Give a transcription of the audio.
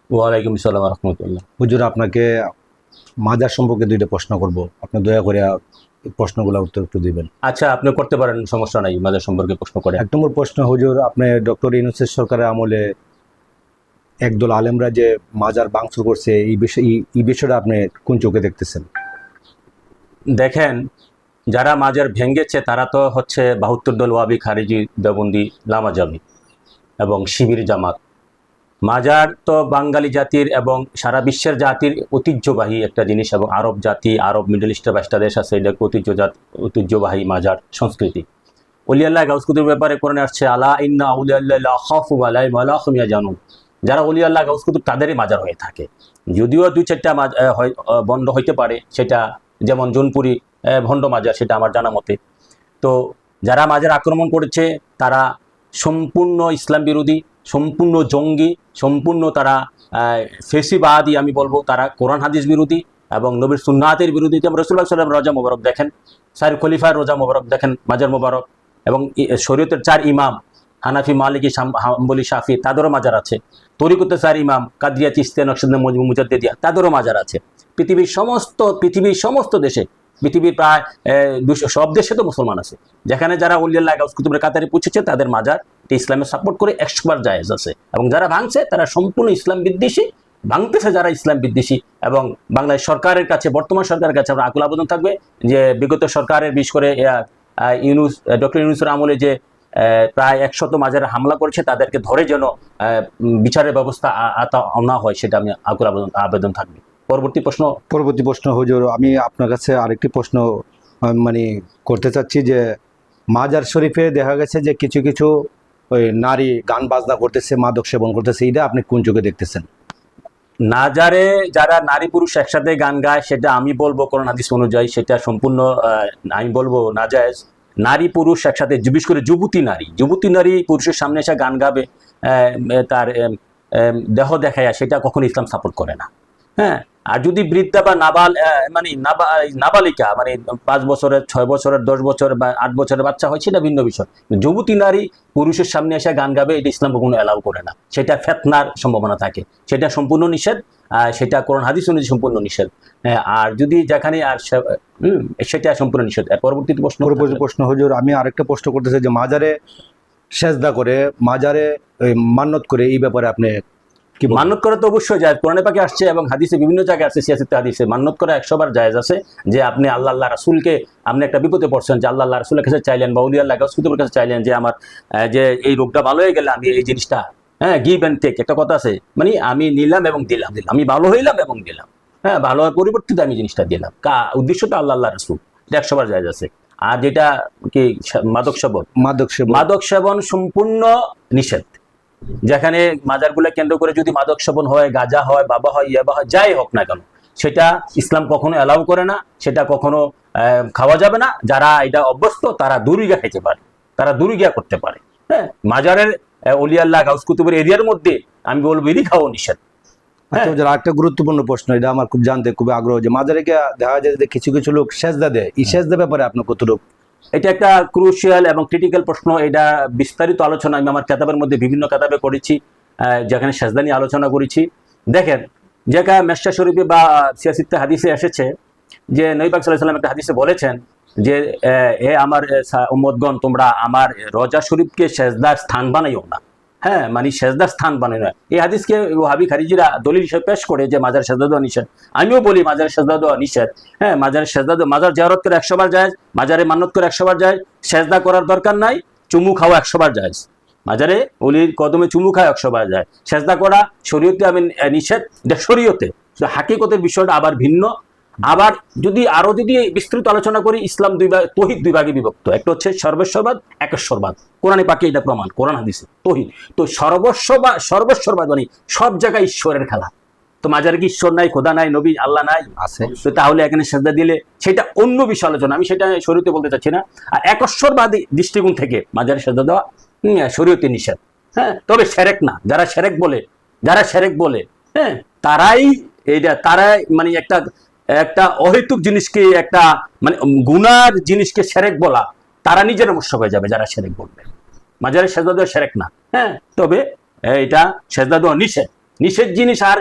ওয়ালাইকুম আসসালাম রহমতুল্লাহ। হুজুর, আপনাকে মাজার সম্পর্কে দুইটা প্রশ্ন করব, আপনি দয়া করে এই প্রশ্নগুলো উত্তর একটু দিবেন। আচ্ছা, আপনি করতে পারেন, সমস্যা নাই, মাজার সম্পর্কে প্রশ্ন করে। এক নম্বর প্রশ্ন, হুজুর, আপনি ডক্টর ইউনূসের সরকারের আমলে একদল আলেমরা যে মাজার ভাঙচুর করছে, এই বিষয়টা আপনি কোন চোখে দেখতেছেন? দেখেন, যারা মাজার ভেঙ্গেছে তারা তো হচ্ছে ৭২ দল, ওয়াবি, খারিজি, দেওবন্দি, লামাজাবি এবং শিবির জামাত। মাজার তো বাঙালি জাতির এবং সারা বিশ্বের জাতির ঐতিহ্যবাহী একটা জিনিস, এবং আরব জাতি, আরব মিডল ইস্টের ২২টা দেশ আছে, এটা ঐতিহ্যবাহী মাজার সংস্কৃতি। অলিয়াল্লাহ গাউস কুতুবের ব্যাপারে কোরআনে আসছে, আলা ইন্না আউলিয়াল্লাহ লা খাউফুন আলাইহিম ওয়া লা হুম ইয়াহজানুন। যারা অলিয়াল্লাহ গাউস কুতুব তাদেরই মাজার হয়ে থাকে। যদিও দুই চারটা বন্ধ হইতে পারে, সেটা যেমন জোনপুরি ভণ্ড মাজার, সেটা আমার জানা মতে। তো যারা মাজার আক্রমণ করেছে তারা সম্পূর্ণ ইসলাম বিরোধী, সম্পূর্ণ জঙ্গি, সম্পূর্ণ তারা ফেসিবাদী। আমি বলবো তারা কোরআন হাদিস বিরোধী এবং নবীর সুন্নাতের বিরোধী। যেমন রাসূলুল্লাহ সাল্লাল্লাহু আলাইহি ওয়াসাল্লাম রোজা মোবারক দেখেন, চার খলিফার রোজা মোবারক দেখেন, মাজার মোবারক, এবং শরীয়তের 4 ইমাম হানাফি, মালিকি, হাম্বলি, শাফি, তাদেরও মাজার আছে। তরিকতের 4 ইমাম কাদরিয়া, চিশতিয়া, নকশবন্দিয়া, মুজাদ্দিদিয়া, তাদেরও মাজার আছে। পৃথিবীর সমস্ত দেশে, পৃথিবীর প্রায় 200 সব দেশে তো মুসলমান আছে, যেখানে যারা অলিয়াল্লাহ গাউস কুতুবের কাতারে পৌঁছেছে তাদের মাজার ইসলামে সাপোর্ট করে 100 বার জায়েজ আছে। এবং যারা ভাঙছে তারা সম্পূর্ণ ইসলাম বিদ্বেষী, ভাঙতেছে যারা ইসলাম বিদ্বেষী। এবং বাংলাদেশ সরকারের কাছে, বর্তমান সরকারের কাছে আমরা আকুল আবেদন থাকবে যে বিগত সরকারের, বিশেষ করে ডক্টর ইউনূসের আমলে যে প্রায় 100 মাজারে হামলা করেছে, তাদেরকে ধরে যেন বিচারের ব্যবস্থা আনা হয়, সেটা আমি আকুল আবেদন থাকবে। পরবর্তী প্রশ্ন, হুজুর, আমি আপনার কাছে আরেকটি প্রশ্ন মানে করতে চাচ্ছি যে মাজার শরীফে দেখা গেছে যে কিছু কিছু ওই নারী গান বাজনা করতেছে, মাদক সেবন করতেছে, এটা আপনি কোন চোখে দেখতেছেন? নাজারে যারা নারী পুরুষ একসাথে গান গায়, সেটা আমি বলবো কোরআন হাদিস অনুযায়ী সেটা সম্পূর্ণ আমি বলবো নাজায়েজ। নারী পুরুষ একসাথে, বিশেষ করে যুবতী নারী পুরুষের সামনে এসে গান গাবে, তার দেহ দেখায়, সেটা কখনো ইসলাম সাপোর্ট করে না। হ্যাঁ, আর যদি বৃদ্ধা বা নাবালিকা, মানে 5 বছরের, 6 বছরের, 10 বছরের বা 8 বছরের বাচ্চা হয়, সেটা ভিন্ন বিষয়। যুবতী নারী পুরুষের সামনে এসে গান গাবে, এটা ইসলাম কখনো অ্যালাউ করে না, সেটা ফিতনার সম্ভাবনা থাকে, সেটা সম্পূর্ণ নিষেধ। সেটা কোরআন হাদিস অনুযায়ী সম্পূর্ণ নিষেধ। আর যদি যেখানে সেটা সম্পূর্ণ নিষেধ। পরবর্তী প্রশ্ন, হুজুর, আমি আরেকটা প্রশ্ন করতেছি যে মাজারে সেজদা করে, মাজারে মান্নত করে, এই ব্যাপারে আপনি কি বলেন? মান্নত করা তো অবশ্যই জায়েজ, কোরআনে পাকে আসছে এবং হাদিসে বিভিন্ন জায়গায় আছে, সিয়াসিতে হাদিসে মান্নত করা 100 বার জায়েজ আছে। যে আপনি আল্লাহ রাসূলকে, আপনি একটা বিপদে পড়ছেন, যে আল্লাহ রাসূলের কাছে চাইলেন বা আউলিয়া গাউস কুতুবের কাছে চাইলেন যে আমার যে এই রোগটা ভালো হয়ে গেলে আমি এই জিনিসটা, গিভ অ্যান্ড টেক, একটা কথা আছে, মানে আমি নিলাম এবং দিলাম, আমি ভালো হইলাম এবং দিলাম, ভালো হওয়ার পরিবর্তিতে আমি জিনিসটা দিলাম, উদ্দেশ্যটা আল্লাহ রাসূল, 100 বার জায়েজ আছে। আর যেটা কি মাদক সেবন সম্পূর্ণ নিষেধ। যেখানে মাজারগুলো কেন্দ্র করে যদি মাদক সেবন হয়, গাঁজা হয়, বাবা হয়, ইয়াবা হয়, যাই হোক না কেন, সেটা ইসলাম কখনো অ্যালাউ করে না, সেটা কখনো খাওয়া যাবে না। যারা এটা অভ্যস্ত তারা দুরিগা খেতে পারে, তারা দুরিগা করতে পারে। হ্যাঁ, মাজারের অলিয়াল্লাহ গাউস কুতুবের এরিয়ার মধ্যে আমি বলবো এরই খাওয়া নিষেধ। একটা গুরুত্বপূর্ণ প্রশ্ন, এটা আমার খুব জানতে খুব আগ্রহ, যে মাজারে দেখা যায় যে কিছু কিছু লোক সেজদা দেয়, এই সেজদা ব্যাপারে আপনার কতটুকু? এটা একটা ক্রুশিয়াল এবং ক্রিটিক্যাল প্রশ্ন। এটা বিস্তারিত আলোচনা আমি আমার কিতাবের মধ্যে, বিভিন্ন কিতাবে করেছি, যেখানে সেজদা নিয়ে আলোচনা করেছি। দেখেন, যেটা মেশকা শরীফে বা সিয়াসিতে হাদিসে এসেছে যে নবী পাক সাল্লাল্লাহু আলাইহি ওয়াসাল্লাম একটা হাদিসে বলেছেন যে হে আমার উম্মতগণ, তোমরা আমার রোজা শরীফকে সেজদার স্থান বানাইও না। হ্যাঁ, মানে সেজদার স্থান বানাই না। এই হাদিসকে ওয়াহাবি খারিজিরা দলিল হিসেবে পেশ করে যে মাজার সেজদা দেওয়া নিষেধ। আমিও বলি মাজার সেজদা দেওয়া নিষেধ। হ্যাঁ, মাজারের সেজদা দেওয়া, মাজার জিয়ারত করে 100 বার যায়, মাজারে মান্নত করে 100 বার যায়, সেজদা করার দরকার নাই। চুমু খাওয়া 100 বার যায়, মাজারে অলির কদমে চুমু খাওয়া 100 বার যায়। সেজদা করা শরীয়তে আমি নিষেধ, এটা শরীয়তে, হাকিকতের বিষয়টা আবার ভিন্ন। আবার যদি বিস্তৃত আলোচনা করি, ইসলাম তৌহিদ 2 ভাগে বিভক্ত। একটা হচ্ছে সর্বেশ্বরবাদ, একেশ্বরবাদ। কোরআনে পাকে এটা প্রমাণ, কোরআন হাদিসে তৌহিদ। তো সর্বস্বরবাদ মানে সব জায়গায় ঈশ্বরের খেলা। তো মাজারে কি ঈশ্বর নাই, খোদা নাই, নবী আল্লাহ নাই? আছে। তো তাহলে এখানে সেজদা দিলে সেটা অন্য বিষয় আলোচনা, আমি সেটা শরীয়তে বলতে চাচ্ছি না। আর একেশ্বরবাদী দৃষ্টিকোণ থেকে মাজারে সেজদা দেওয়া শরীয়তে নিষেধ। হ্যাঁ, তবে সেরেক না, যারা সেরেক বলে, হ্যাঁ, তারাই মানে একটা অহেতুক জিনিসকে, একটা মানে গুনার জিনিসকে সেরেক বলা, তারা নিজেরা মুশরিক হয়ে যাবে যারা সেরেক বলবে। মাজারে সেজদা দেওয়া সেরেক না, হ্যাঁ, তবে এটা সেজদা দেওয়া নিষেধ। নিষেধ জিনিস আর